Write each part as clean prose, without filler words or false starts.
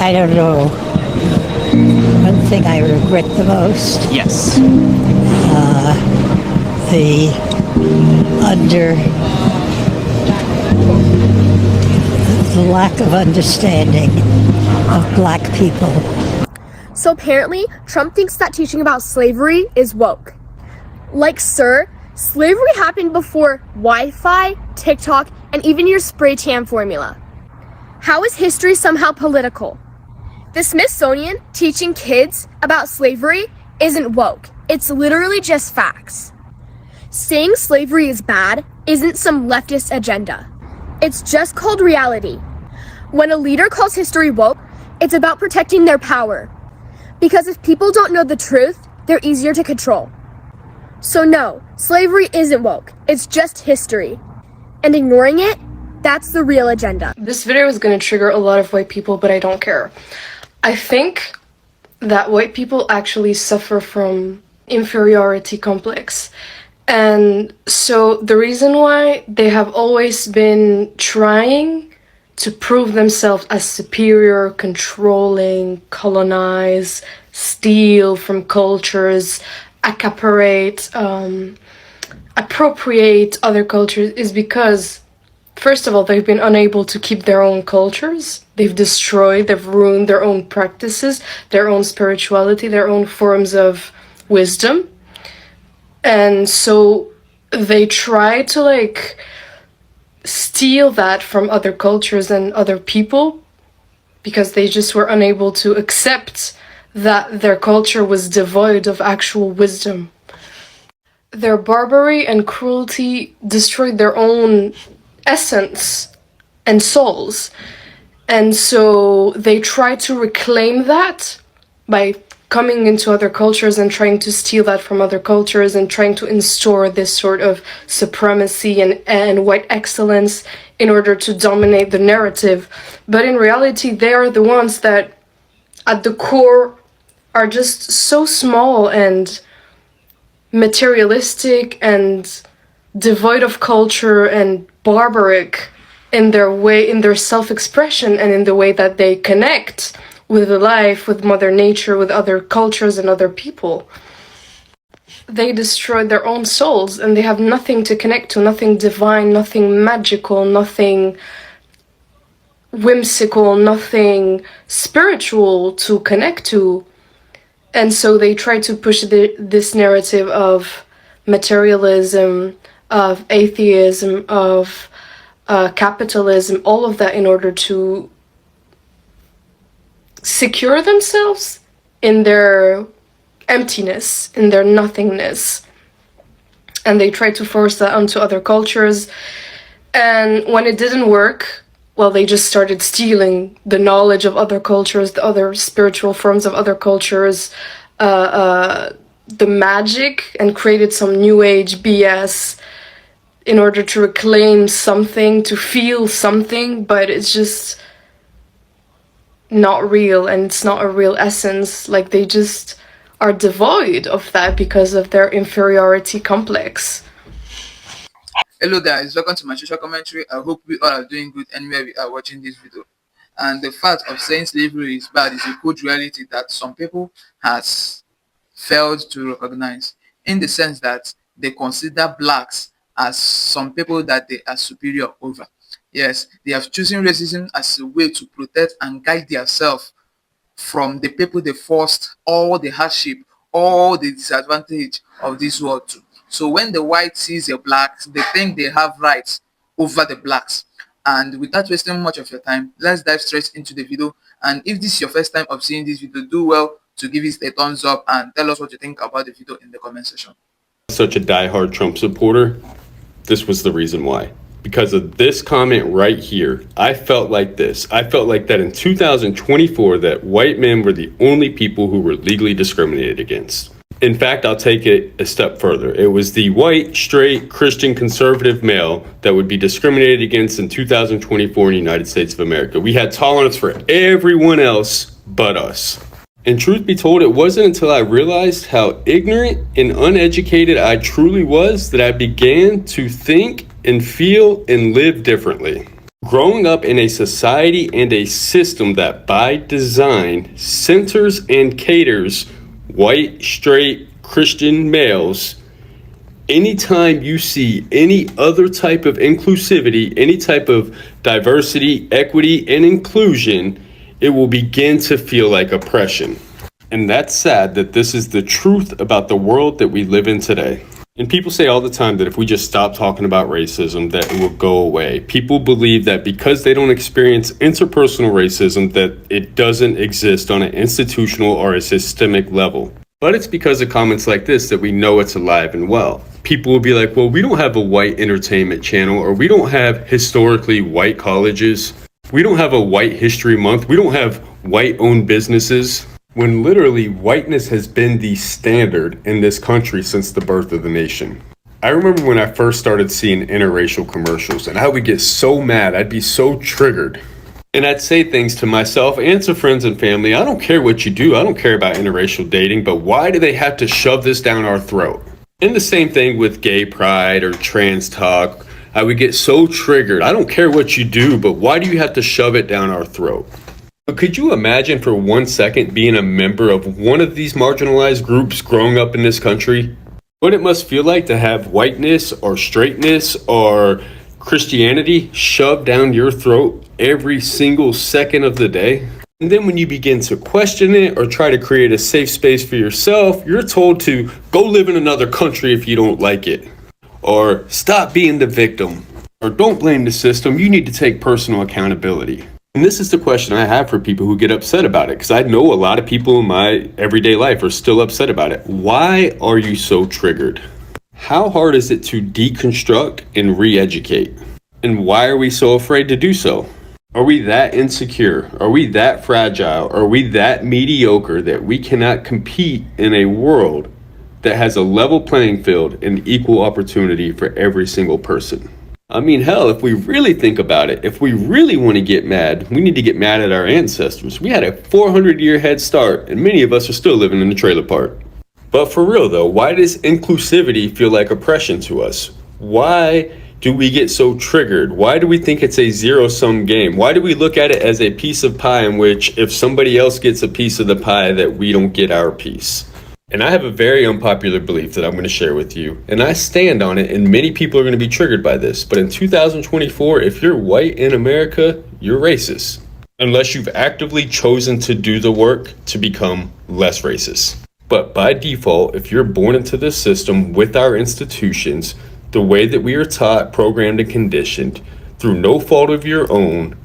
I don't know. One thing I regret the most, Yes. the under the lack of understanding of black people. So apparently, Trump thinks that teaching about slavery is woke. Like, sir, slavery happened before Wi-Fi, TikTok, and even your spray tan formula. How is history somehow political? The Smithsonian teaching kids about slavery isn't woke. It's literally just facts. Saying slavery is bad isn't some leftist agenda. It's just called reality. When a leader calls history woke, it's about protecting their power. Because if people don't know the truth, they're easier to control. So no, slavery isn't woke. It's just history. And ignoring it, that's the real agenda. This video is going to trigger a lot of white people, but I don't care. I think that white people actually suffer from inferiority complex. And so the reason why they have always been trying to prove themselves as superior, controlling, colonize, steal from cultures, appropriate other cultures is because, first of all, they've been unable to keep their own cultures. They've destroyed, they've ruined their own practices, their own spirituality, their own forms of wisdom. And so they try to steal that from other cultures and other people because they just were unable to accept that their culture was devoid of actual wisdom. Their barbarity and cruelty destroyed their own essence and souls. And so they try to reclaim that by coming into other cultures and trying to steal that from other cultures and trying to install this sort of supremacy and white excellence in order to dominate the narrative. But in reality, they are the ones that at the core are just so small and materialistic and devoid of culture and barbaric in their way, in their self-expression and in the way that they connect with life, with Mother Nature, with other cultures and other people. They destroy their own souls and they have nothing to connect to, nothing divine, nothing magical, nothing whimsical, nothing spiritual to connect to. And so they try to push this narrative of materialism, of atheism, of capitalism, all of that in order to secure themselves in their emptiness, in their nothingness. And they try to force that onto other cultures. And when it didn't work, well, they just started stealing the knowledge of other cultures, the other spiritual forms of other cultures, the magic, and created some new age BS in order to reclaim something, to feel something, but it's just not real and it's not a real essence. Like, they just are devoid of that because of their inferiority complex. Hello guys, welcome to my social commentary. I hope we all are doing good anywhere we are watching this video. And the fact of saying slavery is bad is a cold reality that some people has failed to recognize, in the sense that they consider blacks as some people that they are superior over. Yes, they have chosen racism as a way to protect and guide themselves from the people they forced all the hardship, all the disadvantage of this world to. So when the white sees a black, they think they have rights over the blacks. And without wasting much of your time, let's dive straight into the video. And if this is your first time of seeing this video, do well to give it a thumbs up and tell us what you think about the video in the comment section. Such a diehard Trump supporter, this was the reason why. Because of this comment right here, I felt like this. I felt like that in 2024 that white men were the only people who were legally discriminated against. In fact, I'll take it a step further. It was the white, straight, Christian, conservative male that would be discriminated against in 2024 in the United States of America. We had tolerance for everyone else but us. And truth be told, it wasn't until I realized how ignorant and uneducated I truly was that I began to think and feel and live differently. Growing up in a society and a system that by design centers and caters white, straight, Christian males, anytime you see any other type of inclusivity, any type of diversity, equity, and inclusion, it will begin to feel like oppression. And that's sad that this is the truth about the world that we live in today. And people say all the time that if we just stop talking about racism, that it will go away. People believe that because they don't experience interpersonal racism, that it doesn't exist on an institutional or a systemic level. But it's because of comments like this that we know it's alive and well. People will be like, well, we don't have a white entertainment channel, or we don't have historically white colleges. We don't have a white history month. We don't have white-owned businesses. When literally whiteness has been the standard in this country since the birth of the nation. I remember when I first started seeing interracial commercials, and I would get so mad, I'd be so triggered. And I'd say things to myself and to friends and family, I don't care what you do, I don't care about interracial dating, but why do they have to shove this down our throat? And the same thing with gay pride or trans talk. I would get so triggered, I don't care what you do, but why do you have to shove it down our throat? But could you imagine for 1 second being a member of one of these marginalized groups growing up in this country? What it must feel like to have whiteness or straightness or Christianity shoved down your throat every single second of the day? And then when you begin to question it or try to create a safe space for yourself, you're told to go live in another country if you don't like it. Or stop being the victim. Or don't blame the system, you need to take personal accountability. And this is the question I have for people who get upset about it, because I know a lot of people in my everyday life are still upset about it. Why are you so triggered? How hard is it to deconstruct and re-educate? And why are we so afraid to do so? Are we that insecure? Are we that fragile? Are we that mediocre that we cannot compete in a world that has a level playing field and equal opportunity for every single person? I mean, hell, if we really think about it, if we really want to get mad, we need to get mad at our ancestors. We had a 400-year head start, and many of us are still living in the trailer park. But for real though, why does inclusivity feel like oppression to us? Why do we get so triggered? Why do we think it's a zero-sum game? Why do we look at it as a piece of pie in which if somebody else gets a piece of the pie that we don't get our piece? And I have a very unpopular belief that I'm going to share with you, and I stand on it, and many people are going to be triggered by this. But in 2024, if you're white in America, you're racist. Unless you've actively chosen to do the work to become less racist. But by default, if you're born into this system with our institutions, the way that we are taught, programmed, and conditioned, through no fault of your own,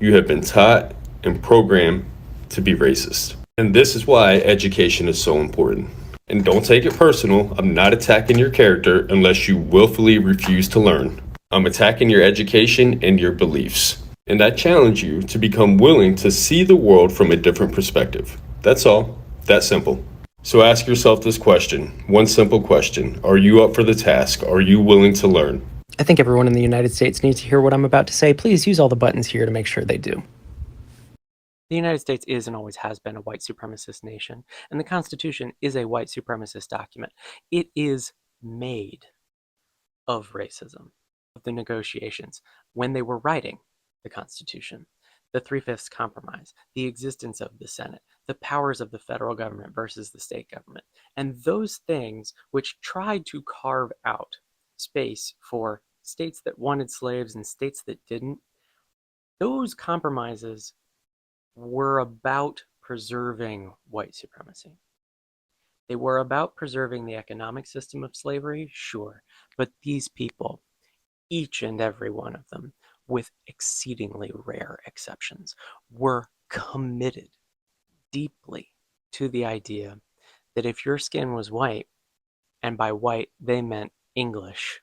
you have been taught and programmed to be racist. And this is why education is so important. And don't take it personal. I'm not attacking your character unless you willfully refuse to learn. I'm attacking your education and your beliefs. And I challenge you to become willing to see the world from a different perspective. That's all. That simple. So ask yourself this question. One simple question. Are you up for the task? Are you willing to learn? I think everyone in the United States needs to hear what I'm about to say. Please use all the buttons here to make sure they do. The United States is and always has been a white supremacist nation, and the Constitution is a white supremacist document. It is made of racism, of the negotiations, when they were writing the Constitution, the Three-Fifths Compromise, the existence of the Senate, the powers of the federal government versus the state government, and those things which tried to carve out space for states that wanted slaves and states that didn't, those compromises were about preserving white supremacy. They were about preserving the economic system of slavery, sure, but these people, each and every one of them, with exceedingly rare exceptions, were committed deeply to the idea that if your skin was white, and by white they meant English,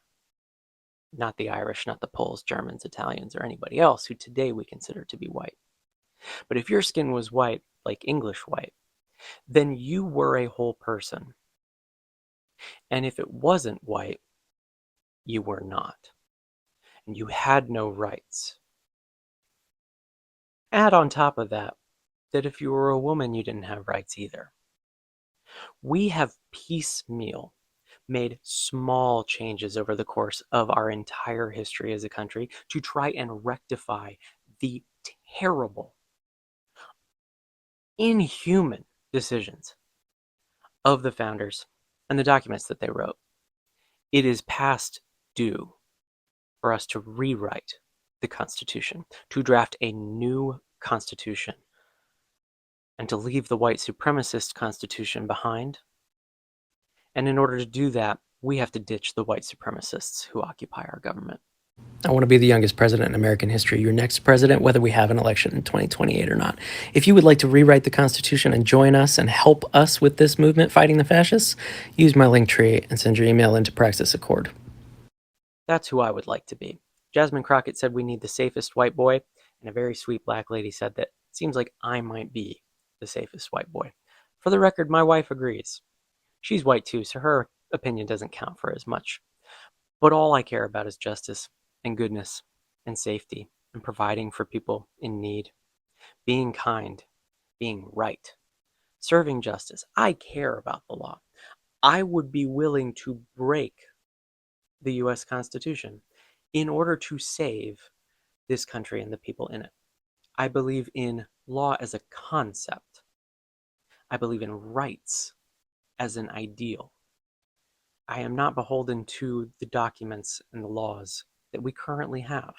not the Irish, not the Poles, Germans, Italians, or anybody else who today we consider to be white. But if your skin was white, like English white, then you were a whole person. And if it wasn't white, you were not. And you had no rights. Add on top of that, that if you were a woman, you didn't have rights either. We have piecemeal made small changes over the course of our entire history as a country to try and rectify the terrible, inhuman decisions of the founders and the documents that they wrote. It is past due for us to rewrite the Constitution, to draft a new Constitution, and to leave the white supremacist Constitution behind. And in order to do that, we have to ditch the white supremacists who occupy our government. I want to be the youngest president in American history, your next president, whether we have an election in 2028 or not. If you would like to rewrite the Constitution and join us and help us with this movement fighting the fascists, use my link tree and send your email into Praxis Accord. That's who I would like to be. Jasmine Crockett said we need the safest white boy, and a very sweet black lady said that it seems like I might be the safest white boy. For the record, my wife agrees. She's white too, so her opinion doesn't count for as much. But all I care about is justice and goodness and safety and providing for people in need, being kind, being right, serving justice. I care about the law. I would be willing to break the U.S. Constitution in order to save this country and the people in it. I believe in law as a concept. I believe in rights as an ideal. I am not beholden to the documents and the laws that we currently have.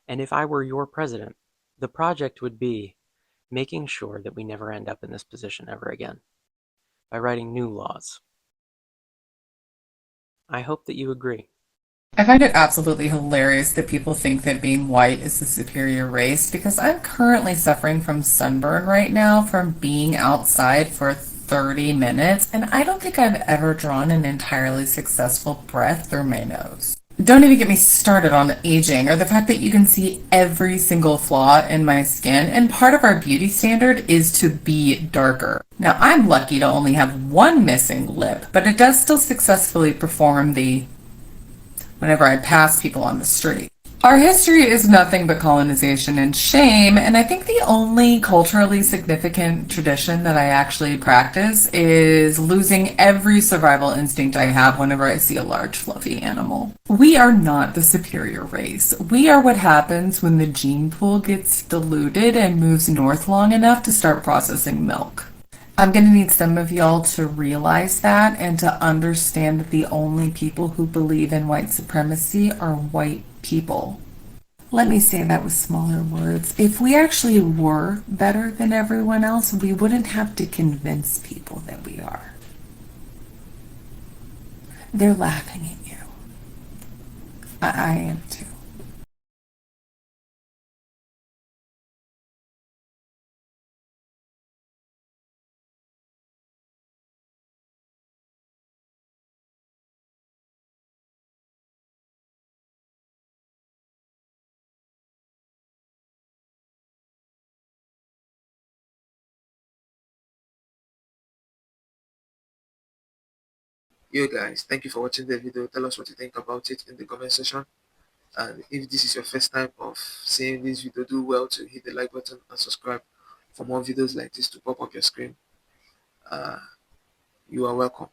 And if I were your president, the project would be making sure that we never end up in this position ever again by writing new laws. I hope that you agree. I find it absolutely hilarious that people think that being white is the superior race because I'm currently suffering from sunburn right now from being outside for 30 minutes, and I don't think I've ever drawn an entirely successful breath through my nose. Don't even get me started on aging or the fact that you can see every single flaw in my skin, and part of our beauty standard is to be darker. Now, I'm lucky to only have one missing lip, but it does still successfully perform the whenever I pass people on the street. Our history is nothing but colonization and shame, and I think the only culturally significant tradition that I actually practice is losing every survival instinct I have whenever I see a large fluffy animal. We are not the superior race. We are what happens when the gene pool gets diluted and moves north long enough to start processing milk. I'm going to need some of y'all to realize that and to understand that the only people who believe in white supremacy are white people. Let me say that with smaller words. If we actually were better than everyone else, we wouldn't have to convince people that we are. They're laughing at you. I am too. Yo guys, thank you for watching the video. Tell us what you think about it in the comment section. And if this is your first time of seeing this video, do well to hit the like button and subscribe for more videos like this to pop up your screen. You are welcome.